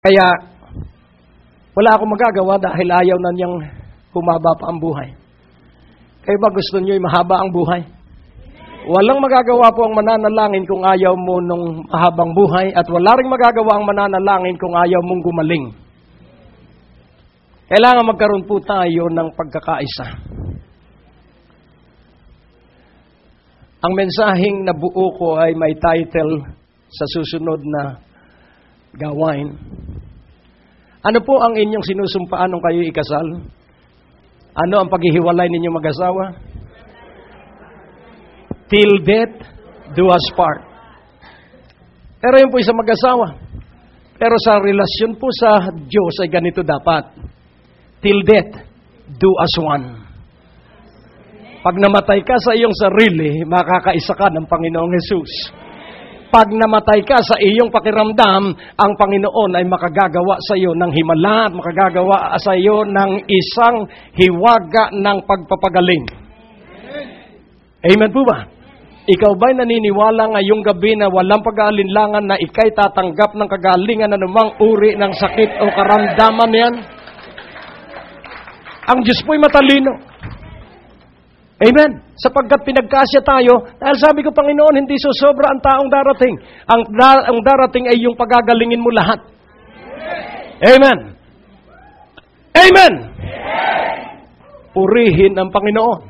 Kaya, wala akong magagawa dahil ayaw na niyang humaba pa ang buhay. Kayo ba gusto niyo mahaba ang buhay? Walang magagawa po ang mananalangin kung ayaw mo nung mahabang buhay at wala ring magagawa ang mananalangin kung ayaw mong gumaling. Kailangan magkaroon po tayo ng pagkakaisa. Ang mensaheng nabuo ko ay may title sa susunod na gawain. Ano po ang inyong sinusumpaan nung kayo ikasal? Ano ang paghihiwalay ninyong mag-asawa? Till death do us part. Pero yun po sa mag-asawa. Pero sa relasyon po sa Diyos ay ganito dapat. Till death do us one. Pag namatay ka sa iyong sarili, makakaisa ka ng Panginoong Hesus. Pag namatay ka sa iyong pakiramdam, ang Panginoon ay makagagawa sa iyo ng himala at makagagawa sa iyo ng isang hiwaga ng pagpapagaling. Amen po ba? Ikaw ba'y naniniwala ngayong gabi na walang pag-aalinlangan na ikay tatanggap ng kagalingan na namang uri ng sakit o karamdaman yan? Ang Diyos po'y matalino. Amen. Sapagkat pinagkasya tayo, dahil sabi ko, Panginoon, hindi susobra ang taong darating. Ang darating ay yung pagagalingin mo lahat. Amen. Amen. Purihin ang Panginoon.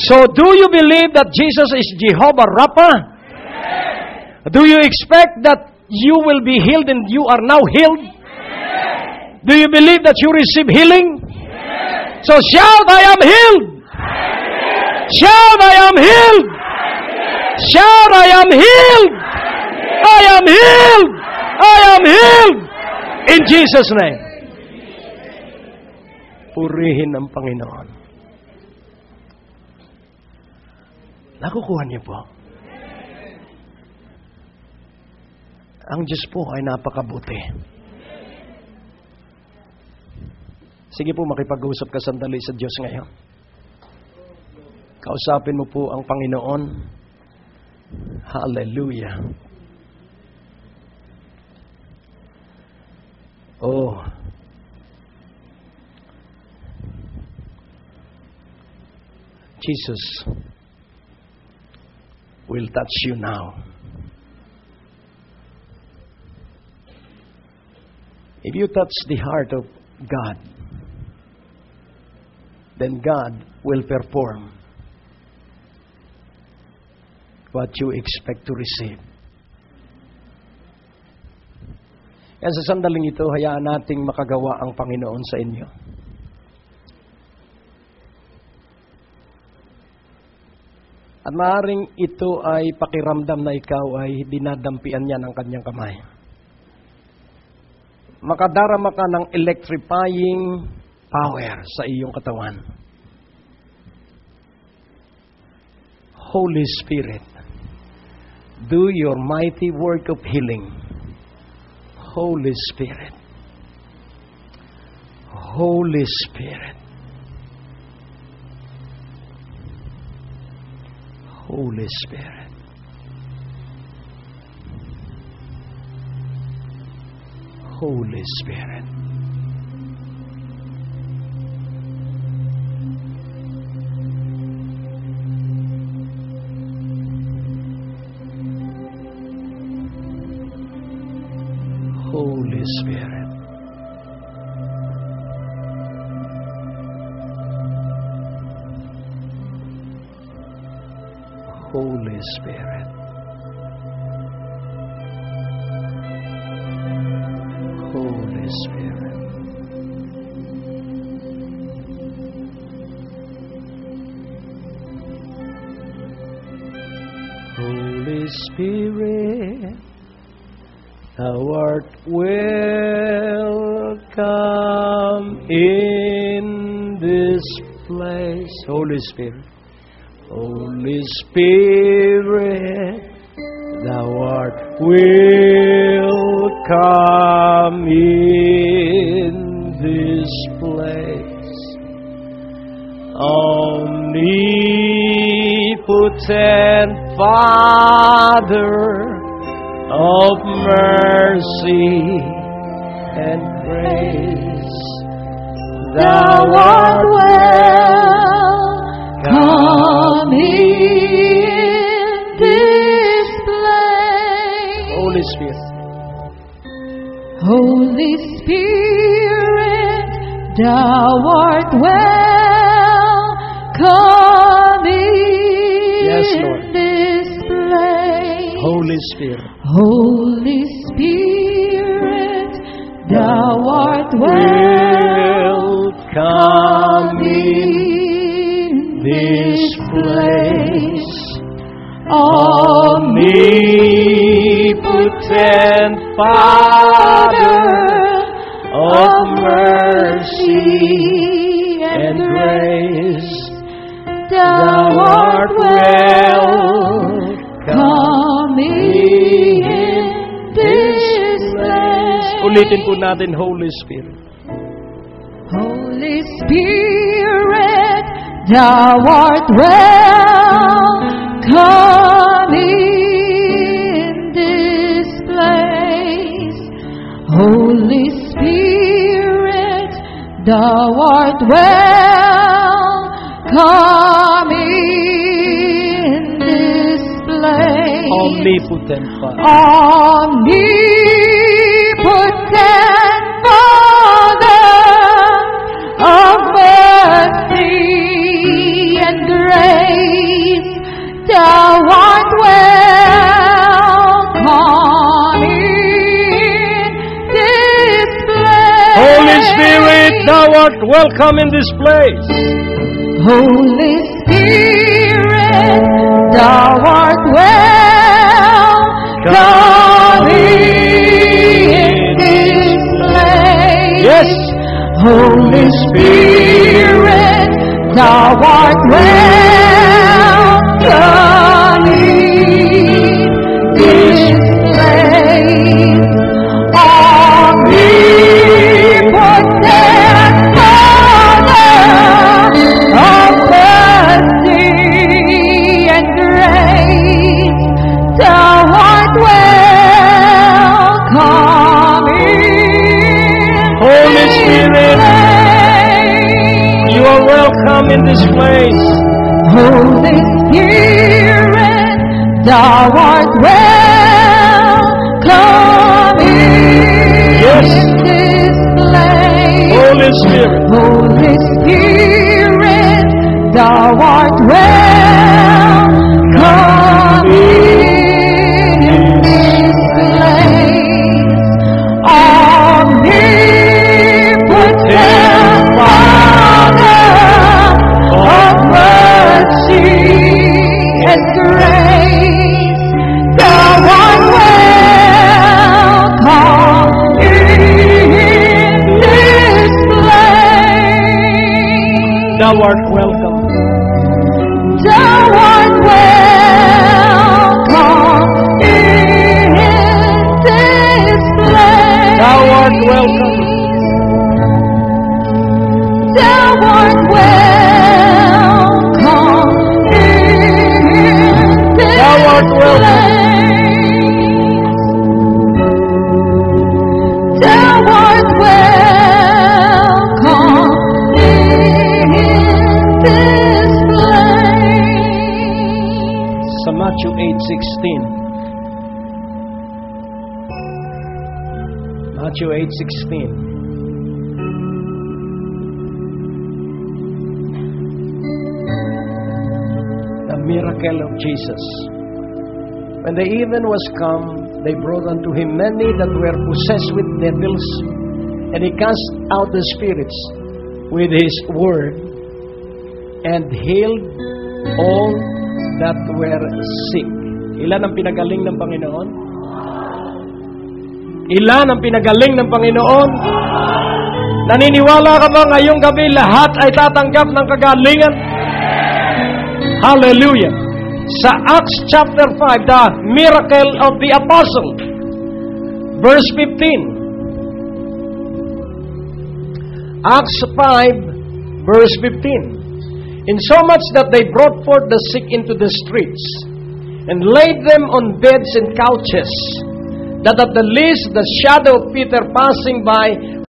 So, do you believe that Jesus is Jehovah Rapha? Do you expect that you will be healed and you are now healed? Do you believe that you receive healing? So, shout, I am healed! Shout, I am healed! Shout, I am healed! I am healed! I am healed! In Jesus' name. Purihin ang Panginoon. Nakukuha niyo po. Ang Diyos po ay napakabuti. Sige po, makipag-usap ka sandali sa Diyos ngayon. Kausapin mo po ang Panginoon. Hallelujah. Oh. Jesus will touch you now. If you touch the heart of God, then God will perform what you expect to receive. Kaya sa sandaling ito, hayaan nating makagawa ang Panginoon sa inyo. At maaaring ito ay pakiramdam na ikaw ay dinadampian niya ng kanyang kamay. Makadarama ka ng electrifying power sa iyong katawan. Holy Spirit, do your mighty work of healing. Holy Spirit. Holy Spirit. Holy Spirit. Holy Spirit. Holy Spirit. Holy Spirit. Holy Spirit. Holy Spirit, thou art welcome in this place. Holy Spirit. Holy Spirit, thou art welcome in this place. Omnipotent Father of mercy and grace. Thou art welcome in this place. Holy Spirit. Holy Spirit, thou art welcome in Yes, Lord. this place. Holy Spirit. Holy Spirit, thou art Welcome in this place. Omnipotent Father of mercy and grace, thou art welcome in this place. Ulitin po natin, Holy Spirit. Holy Spirit, thou art welcome in this place. Holy Spirit, thou art welcome in this place. Omnipotent Father. Omnipotent Father of mercy and grace, thou art welcome in this place. Holy Spirit, thou art welcome in this place. Holy Spirit, thou art welcome in this place. Yes. Holy Spirit, thou art welcome in this place. Omnipotent Father of mercy and grace, thou art welcome in Holy this Spirit, place. you are welcome in this place. Holy Spirit, thou art welcome Yes. in this place. Holy Spirit. Holy Spirit, thou art welcome in this place. Omnipotent Father of mercy and grace, thou art welcome in this place. Thou art welcome. Thou art welcome in this place. Thou art welcome. Thou art welcome in this Thou art welcome. place. Thou art welcome in this place. Sa Matthew 8:16. Matthew 8:16. The miracle of Jesus. When the even was come, they brought unto him many that were possessed with devils, and he cast out the spirits with his word, and healed all that were sick. Ilan ang pinagaling ng Panginoon? Ilan ang pinagaling ng Panginoon? Naniniwala ka ba ngayong gabi lahat ay tatanggap ng kagalingan? Hallelujah! Sa Acts chapter 5, the miracle of the apostle, verse 15. Acts 5, verse 15. Insomuch that they brought forth the sick into the streets, and laid them on beds and couches, that at the least the shadow of Peter passing by